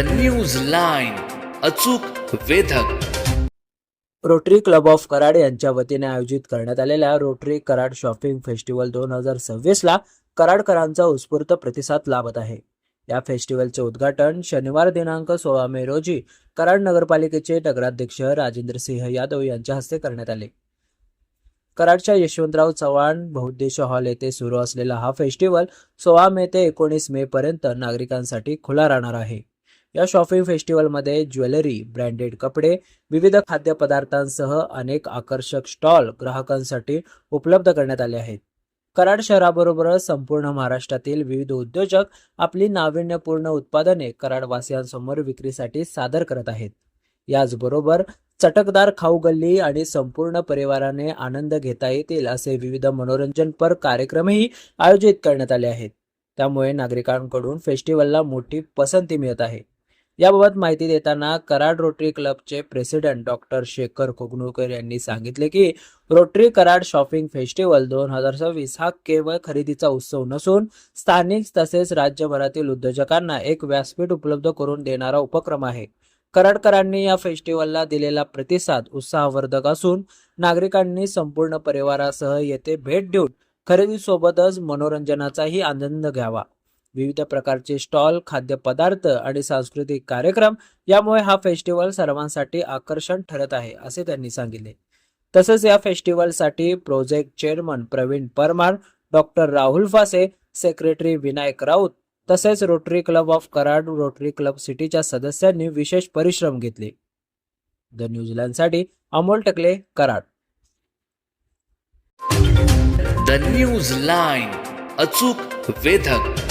News line, अचूक वेधक. Rotary Club of Karad यांच्या वतीने आयोजित करण्यात आलेल्या रोटरी कराड शॉपिंग फेस्टिवल 2026ला कराडकरांचा उत्स्फूर्त प्रतिसाद लाभत आहे. या फेस्टिवलचे उद्घाटन शनिवार दिनांक 16 मे रोजी कराड नगरपालिकेचे नगराध्यक्ष राजेंद्र सिंह यादव यांच्या हस्ते करण्यात आले. कराडच्या यशवंतराव चव्हाण बहुउद्देशीय हॉल येथे सुरू असलेला हा फेस्टिवल 16 मे ते 19 मे पर्यंत नागरिकांसाठी खुला राहणार आहे. या शॉपिंग फेस्टिवलमध्ये ज्वेलरी, ब्रँडेड कपडे, विविध खाद्यपदार्थांसह अनेक आकर्षक स्टॉल ग्राहकांसाठी उपलब्ध करण्यात आले आहेत. कराड शहराबरोबरच संपूर्ण महाराष्ट्रातील विविध उद्योजक आपली नाविन्यपूर्ण उत्पादने कराडवासियांसमोर विक्रीसाठी सादर करत आहेत. याचबरोबर चटकदार खाऊ गल्ली आणि संपूर्ण परिवाराने आनंद घेता येतील असे विविध मनोरंजनपर कार्यक्रमही आयोजित करण्यात आले आहेत. त्यामुळे नागरिकांकडून फेस्टिवलला मोठी पसंती मिळत आहे. याबाबत माहिती देताना कराड रोटरी क्लबचे प्रेसिडेंट डॉक्टर शेखर कोगनुळकर यांनी सांगितले की रोटरी कराड शॉपिंग फेस्टिवल 2026 हा केवळ खरेदीचा उत्सव नसून स्थानिक तसेच राज्यभरातील उद्योजकांना एक व्यासपीठ उपलब्ध करून देणारा उपक्रम आहे. कराडकरांनी या फेस्टिवलला दिलेला प्रतिसाद उत्साहवर्धक असून नागरिकांनी संपूर्ण परिवारासह येथे भेट देऊन खरेदीसोबतच मनोरंजनाचाही आनंद घ्यावा. विविध प्रकारचे स्टॉल, खाद्यपदार्थ आणि सांस्कृतिक कार्यक्रम यामुळे हा फेस्टिवल सर्वांसाठी आकर्षण ठरत आहे असे त्यांनी सांगितले. तसेच या फेस्टिवलसाठी project chairman Pravin Parmar, doctor Rahul Phase, secretary Vinayak Raut तसेच Rotary Club of Karad, Rotary Club सिटीच्या सदस्यांनी विशेष परिश्रम घेतले. द न्यूझीलँडसाठी अमोल टकले, कराड. न्यूज लाईन, अचूक वेधक.